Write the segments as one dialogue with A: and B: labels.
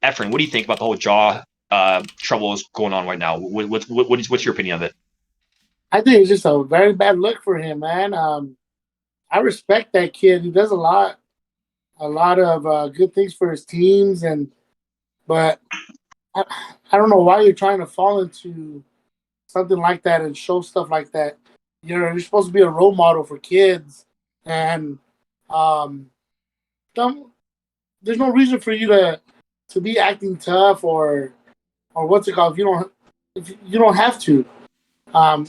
A: Efren, what do you think about the whole Jaw troubles going on right now? What's your opinion of it?
B: I think it's just a very bad look for him, man. I respect that kid. He does a lot of good things for his teams, but I, I don't know why you're trying to fall into something like that and show stuff like that. You're supposed to be a role model for kids, and um, don't, there's no reason for you to be acting tough or what's it called if you don't have to. Um,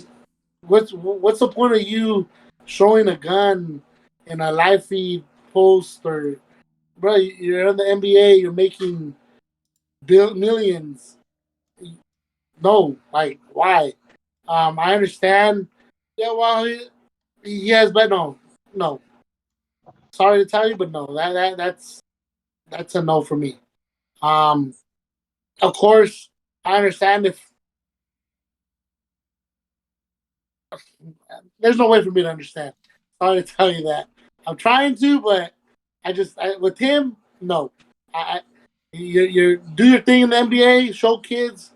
B: what's the point of you showing a gun in a live feed post or bro? You're in the NBA. You're making millions. No, like why? I understand. Yeah, well, he has, but no, no. Sorry to tell you, but no. That's a no for me. Um, of course, I understand if there's no way for me to understand. Sorry to tell you that. I'm trying to, but with him, no. I you do your thing in the NBA, show kids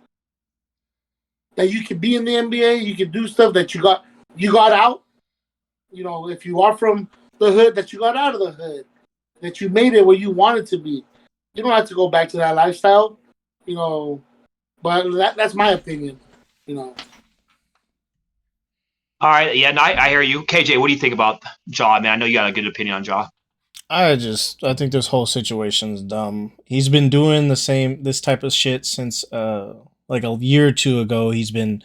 B: that you can be in the NBA, you can do stuff that you got out. You know, if you are from the hood, that you got out of the hood, that you made it where you wanted to be. You don't have to go back to that lifestyle, you know. But that's my opinion, you know.
A: All right, yeah, no, I hear you. KJ, what do you think about Jaw? Man, I know you got a good opinion on Jaw.
C: I think this whole situation's dumb. He's been doing this type of shit since like a year or two ago. He's been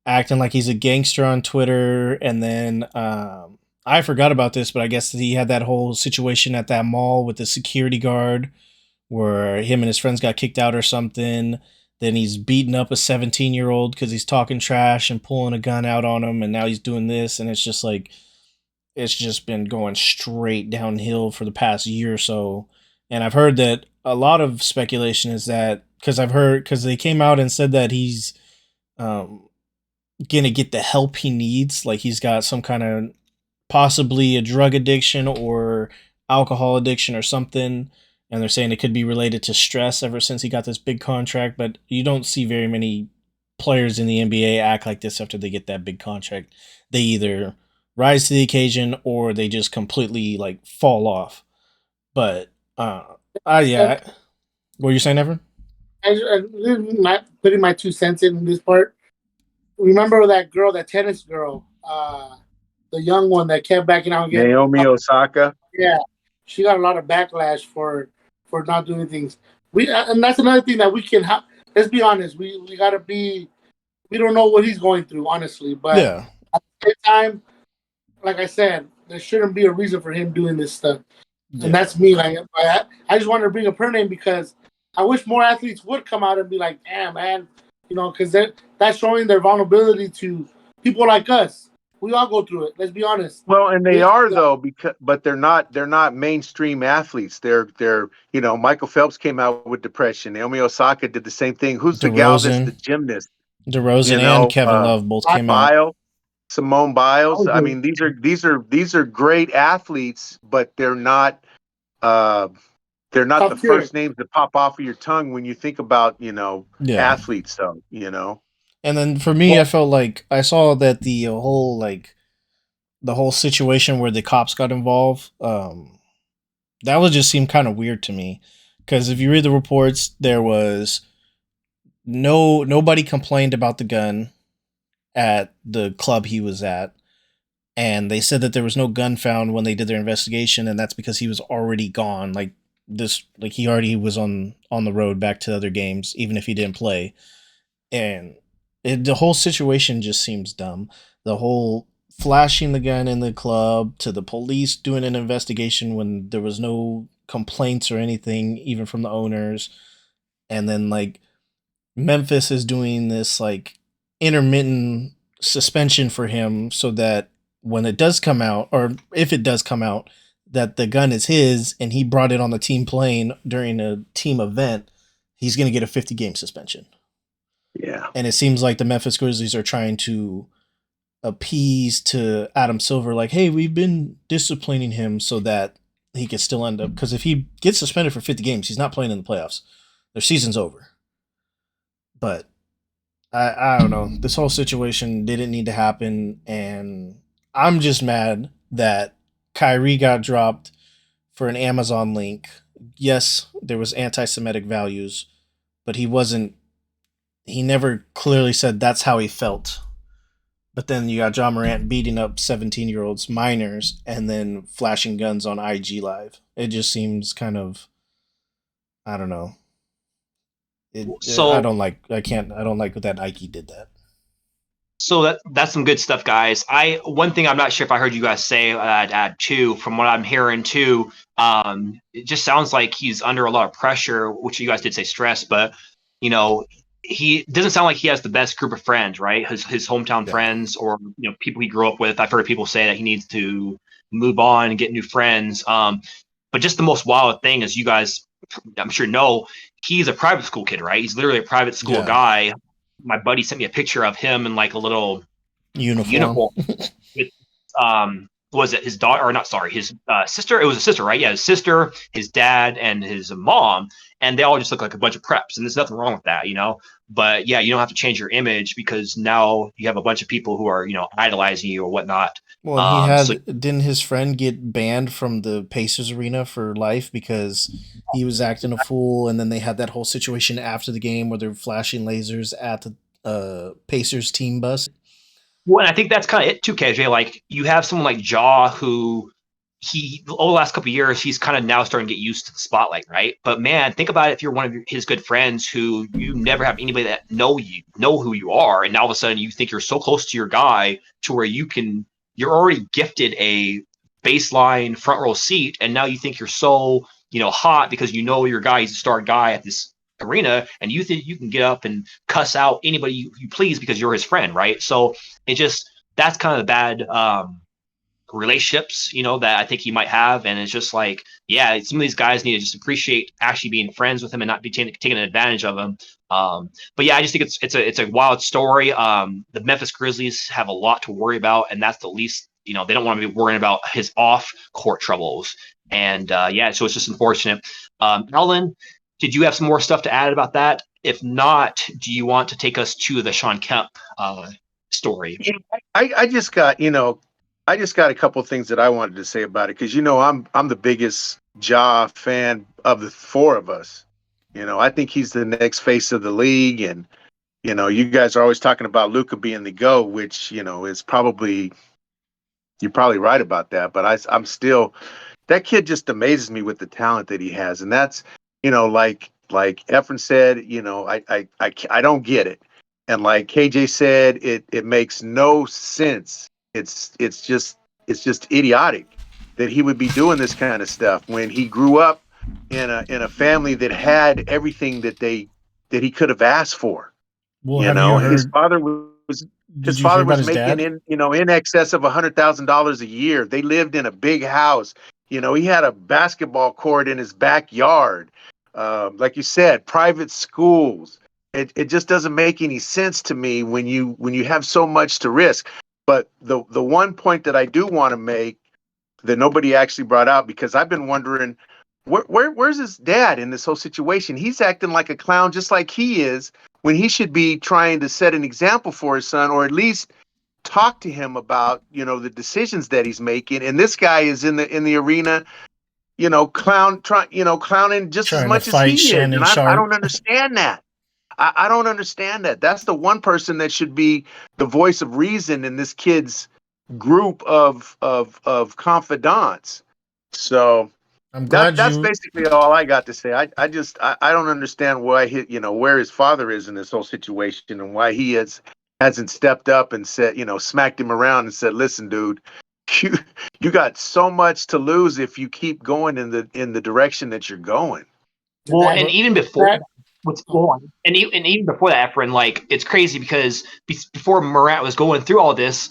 C: acting like he's a gangster on Twitter, and then I forgot about this, but I guess he had that whole situation at that mall with the security guard where him and his friends got kicked out or something. Then he's beating up a 17-year-old because he's talking trash and pulling a gun out on him, and now he's doing this, and it's just like it's just been going straight downhill for the past year or so. And I've heard that a lot of speculation is that because they came out and said that he's um, gonna get the help he needs, like he's got some kind of possibly a drug addiction or alcohol addiction or something. And they're saying it could be related to stress ever since he got this big contract. But you don't see very many players in the NBA act like this after they get that big contract. They either rise to the occasion or they just completely like fall off. But yeah, what are you saying, Evan?
B: Not putting my 2 cents in this part. Remember that girl, that tennis girl, the young one that kept backing out and getting.
D: Naomi Osaka.
B: Yeah, she got a lot of backlash for not doing things. And that's another thing that we can have. Let's be honest. We gotta be. We don't know what he's going through, honestly. But
C: Yeah.
B: at the same time, like I said, there shouldn't be a reason for him doing this stuff.
C: Yeah.
B: And that's me. Like I just wanted to bring up her name because I wish more athletes would come out and be like, "Damn, man," you know, because that's showing their vulnerability to people like us. We all go through it. Let's be honest.
D: Well, and they are though, but they're not mainstream athletes. They're Michael Phelps came out with depression. Naomi Osaka did the same thing. Who's the gal that's the
C: DeRozan,
D: gymnast?
C: DeRozan, and Kevin Love both came out.
D: Biles, Simone Biles. I mean, these are great athletes, but uh, they're not the first names that pop off of your tongue when you think about athletes. So
C: And then for me, I felt like I saw that the whole situation where the cops got involved. That would just seem kind of weird to me, because if you read the reports, there was nobody complained about the gun at the club he was at, and they said that there was no gun found when they did their investigation, and that's because he was already gone. Like he already was on the road back to other games, even if he didn't play. And the whole situation just seems dumb. The whole flashing the gun in the club to the police doing an investigation when there was no complaints or anything, even from the owners. And then like Memphis is doing this like intermittent suspension for him so that when it does come out, or if it does come out, that the gun is his and he brought it on the team plane during a team event, he's going to get a 50-game suspension.
D: Yeah.
C: And it seems like the Memphis Grizzlies are trying to appease to Adam Silver, like, hey, we've been disciplining him so that he could still end up. Because if he gets suspended for 50 games, he's not playing in the playoffs. their season's over. But I don't know. This whole situation didn't need to happen, and I'm just mad that Kyrie got dropped for an Amazon link. Yes, there was anti-Semitic values, but he wasn't. He never clearly said that's how he felt. But then you got Ja Morant beating up 17-year-olds, minors, and then flashing guns on IG Live. It just seems kind of, I don't know. I
A: So
C: don't like. I can't. I don't like that Nike did that.
A: So that's some good stuff, guys. One thing I'm not sure if I heard you guys say, I'd add too, from what I'm hearing too. It just sounds like he's under a lot of pressure, which you guys did say stress, but you know, he doesn't sound like he has the best group of friends, right? His hometown
C: Yeah.
A: friends or people he grew up with. I've heard people say that he needs to move on and get new friends. But just the most wild thing is you guys, I'm sure know, he's a private school kid, right? He's literally a private school
C: Yeah.
A: guy. My buddy sent me a picture of him in like a little uniform with was it his daughter or not, sorry, his sister. It was a sister, right? Yeah, his sister, his dad, and his mom, and they all just look like a bunch of preps, and there's nothing wrong with that, but yeah, you don't have to change your image because now you have a bunch of people who are idolizing you or whatnot.
C: Well, and
A: So
C: didn't his friend get banned from the Pacers arena for life because he was acting a fool, and then they had that whole situation after the game where they're flashing lasers at the Pacers team bus.
A: Well, and I think that's kind of it too, KJ. Like you have someone like Ja who over the last couple of years, he's kind of now starting to get used to the spotlight, right? But man, think about it if you're one of his good friends who you never have anybody that know who you are, and now all of a sudden you think you're so close to your guy to where you're already gifted a baseline front row seat, and now you think you're so hot because your guy is a star guy at this arena, and you think you can get up and cuss out anybody you please because you're his friend, right? So that's kind of the bad relationships, that I think he might have. And it's just like, yeah, some of these guys need to just appreciate actually being friends with him and not be taking advantage of him. But yeah, I just think it's a wild story. The Memphis Grizzlies have a lot to worry about, and that's the least, they don't want to be worrying about his off court troubles. And yeah, so it's just unfortunate. Ellen, did you have some more stuff to add about that? If not, do you want to take us to the Sean Kemp story?
D: I just got a couple of things that I wanted to say about it because I'm the biggest Ja fan of the four of us. I think he's the next face of the league, and you guys are always talking about Luka being the GOAT, which is probably, you're probably right about that. But I'm still, that kid just amazes me with the talent that he has, and that's like Efren said, I don't get it, and like KJ said, it makes no sense. It's just idiotic that he would be doing this kind of stuff when he grew up in a family that had everything that he could have asked for.
C: Well, have you
D: His
C: heard?
D: father was
C: Did you hear about his
D: making
C: dad?
D: in excess of $100,000 a year. They lived in a big house. He had a basketball court in his backyard. Like you said, private schools. It just doesn't make any sense to me when you have so much to risk. But the one point that I do want to make that nobody actually brought out, because I've been wondering where's his dad in this whole situation? He's acting like a clown just like he is, when he should be trying to set an example for his son, or at least talk to him about the decisions that he's making. And this guy is in the arena, clowning just as
C: Trying to
D: much as
C: fight
D: he is.
C: Shannon
D: And I
C: Sharp.
D: don't understand that. I don't understand that. That's the one person that should be the voice of reason in this kid's group of confidants. So
C: I'm glad
D: that's
C: you.
D: basically all I got to say. I don't understand why where his father is in this whole situation, and why he hasn't stepped up and said, smacked him around and said, "Listen, dude, you got so much to lose if you keep going in the direction that you're going."
A: Well, and even before
B: that
A: what's going on, and even before that, Efren, like it's crazy because before Morant was going through all this,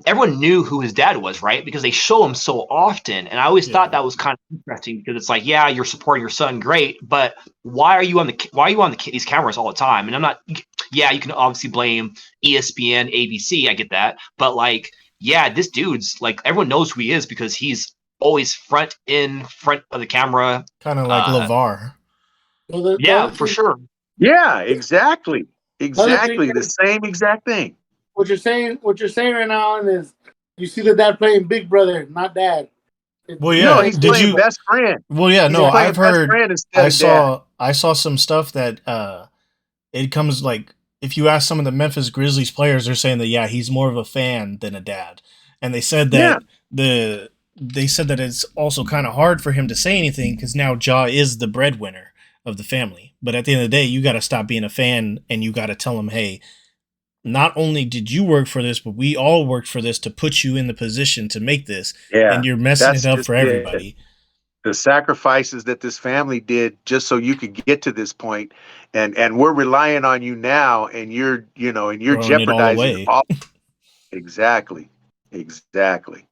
A: everyone knew who his dad was, right? Because they show him so often, and I always thought that was kind of interesting because it's like, yeah, you're supporting your son, great, but why are you on these cameras all the time? And I'm not, yeah, you can obviously blame ESPN, ABC, I get that, but like, yeah, this dude's like everyone knows who he is because he's always front of the camera.
C: Kind of like LeVar.
B: So the
A: Yeah,
B: other
A: for
B: thing,
A: sure.
D: Yeah, exactly.
B: the other thing
D: Exactly. The
B: is,
D: same exact thing.
B: what you're saying right now is you see the dad playing Big Brother, not Dad.
C: Well,
B: He's
D: No,
C: yeah.
B: playing
D: he's
C: Did
D: playing
C: you?
D: best friend.
C: Well, yeah.
D: He's
C: No,
B: yeah.
D: playing
C: I've
D: best
C: heard.
D: friend instead of dad.
C: I saw some stuff that it comes like if you ask some of the Memphis Grizzlies players, they're saying that yeah, he's more of a fan than a dad, and they said
D: Yeah.
C: that it's also kind of hard for him to say anything because now Ja is the breadwinner of the family. But at the end of the day, you got to stop being a fan and you got to tell him, hey, not only did you work for this, but we all worked for this to put you in the position to make this,
D: Yeah.
C: and you're messing
D: That's
C: it up
D: just
C: for
D: it.
C: everybody.
D: The sacrifices that this family did just so you could get to this point, and we're relying on you now, and you're
C: Throwing it all
D: jeopardizing
C: away.
D: all. Exactly. Exactly.